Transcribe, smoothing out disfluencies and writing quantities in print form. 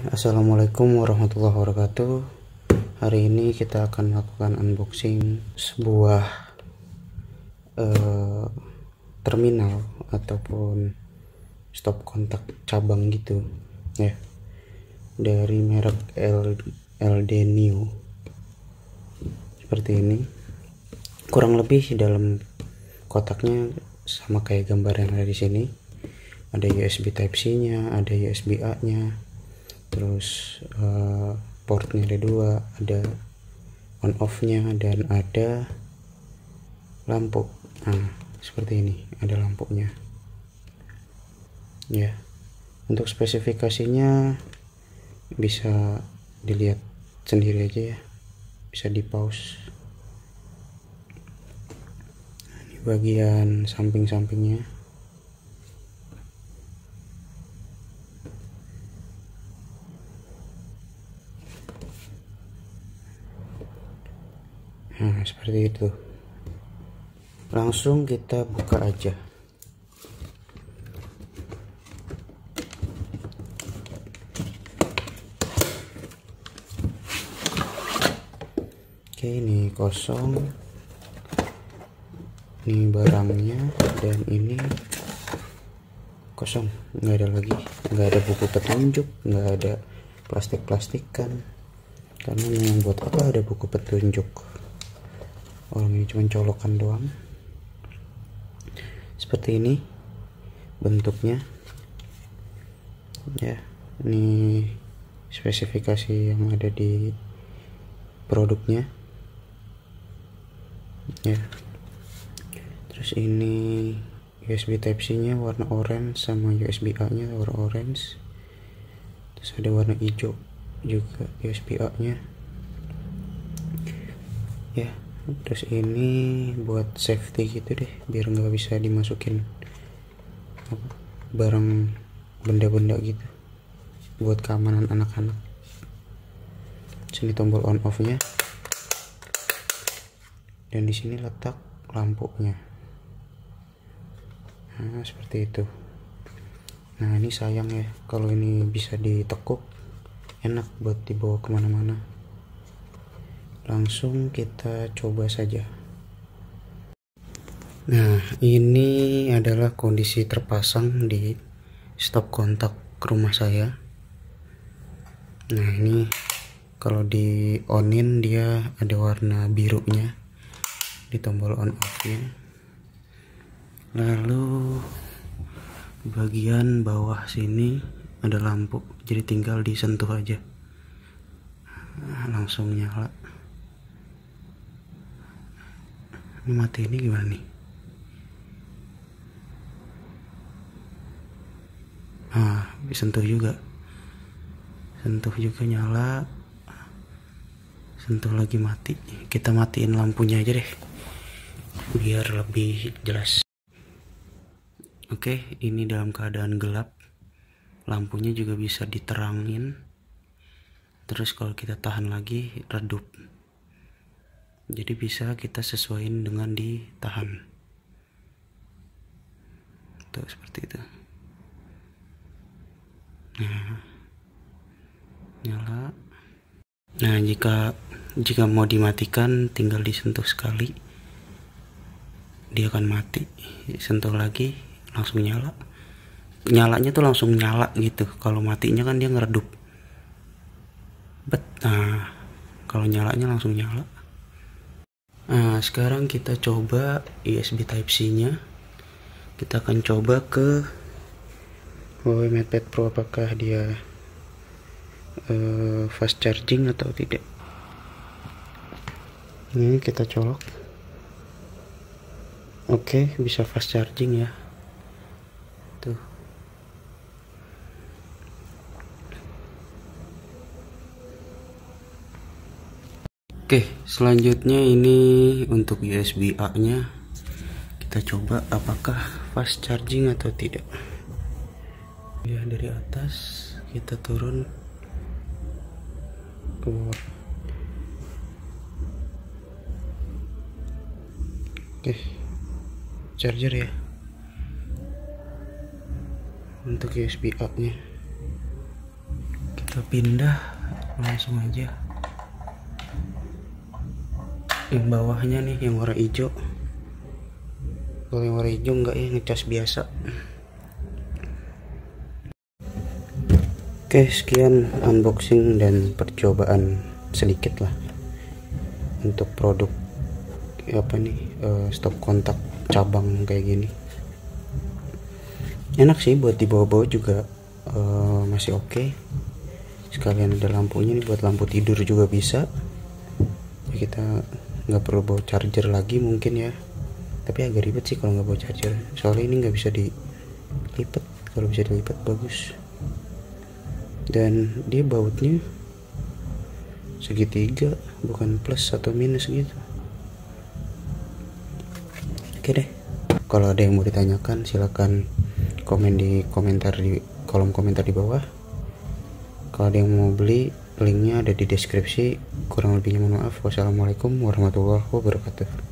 Assalamualaikum warahmatullahi wabarakatuh. Hari ini kita akan melakukan unboxing sebuah terminal ataupun stop kontak cabang gitu ya, dari merek LD New. Seperti ini, kurang lebih dalam kotaknya sama kayak gambar yang ada di sini. Ada USB Type-C nya, ada USB A nya, terus portnya ada dua, ada on off nya, dan ada lampu. Nah, seperti ini, ada lampunya ya. Untuk spesifikasinya bisa dilihat sendiri aja ya, bisa di pause. Ini bagian samping-sampingnya. Nah, seperti itu. Langsung kita buka aja. Oke, ini kosong. Ini barangnya, dan ini kosong, nggak ada lagi, nggak ada buku petunjuk, nggak ada plastik-plastikan. Karena memang buat apa ada buku petunjuk? Orang ini cuma colokan doang. Seperti ini bentuknya ya. Ini spesifikasi yang ada di produknya ya. Terus ini USB Type-C nya warna orange, sama USB A nya warna orange. Terus ada warna hijau juga USB A nya ya. Terus ini buat safety gitu deh, biar nggak bisa dimasukin barang benda-benda gitu, buat keamanan anak-anak. Sini tombol on off nya, dan di sini letak lampunya. Nah, seperti itu. Nah, ini sayang ya, kalau ini bisa ditekuk, enak buat dibawa kemana-mana. Langsung kita coba saja. Nah, ini adalah kondisi terpasang di stop kontak rumah saya. Nah, ini kalau di onin dia ada warna birunya di tombol on off nya. Lalu bagian bawah sini ada lampu, jadi tinggal disentuh aja. Nah, langsung nyala. Ini mati, ini gimana nih? Nah, disentuh juga, nyala, sentuh lagi, mati. Kita matiin lampunya aja deh biar lebih jelas. Oke, ini dalam keadaan gelap, lampunya juga bisa diterangin. Terus kalau kita tahan lagi, redup. Jadi bisa kita sesuaiin dengan ditahan. Tuh, seperti itu. Nah, nyala. Nah, jika mau dimatikan, tinggal disentuh sekali, dia akan mati. Sentuh lagi, langsung nyala. Nyalanya tuh langsung nyala gitu. Kalau matinya kan dia ngeredup. Nah, kalau nyalanya langsung nyala. Nah, sekarang kita coba USB Type-C nya. Kita akan coba ke Huawei MatePad Pro, apakah dia fast charging atau tidak. Ini kita colok. Oke, bisa fast charging ya. Tuh. Oke, selanjutnya ini untuk USB A nya. Kita coba apakah fast charging atau tidak. Ya, dari atas kita turun ke bawah. Oke, charger ya. Untuk USB A nya kita pindah langsung aja. Yang bawahnya nih yang warna hijau. Kalau yang warna hijau enggak ya, ngecas biasa. Oke, sekian unboxing dan percobaan sedikit lah untuk produk stop kontak cabang kayak gini. Enak sih buat dibawa-bawa juga, masih oke. Sekalian ada lampunya nih, buat lampu tidur juga bisa. Kita nggak perlu bawa charger lagi mungkin ya, tapi agak ribet sih kalau nggak bawa charger, soalnya ini nggak bisa dilipat. Kalau bisa dilipat bagus. Dan dia bautnya segitiga, bukan plus atau minus gitu. Oke deh, kalau ada yang mau ditanyakan silakan komen di kolom komentar di bawah. Kalau ada yang mau beli, linknya ada di deskripsi. Kurang lebihnya mohon maaf. Wassalamualaikum warahmatullahi wabarakatuh.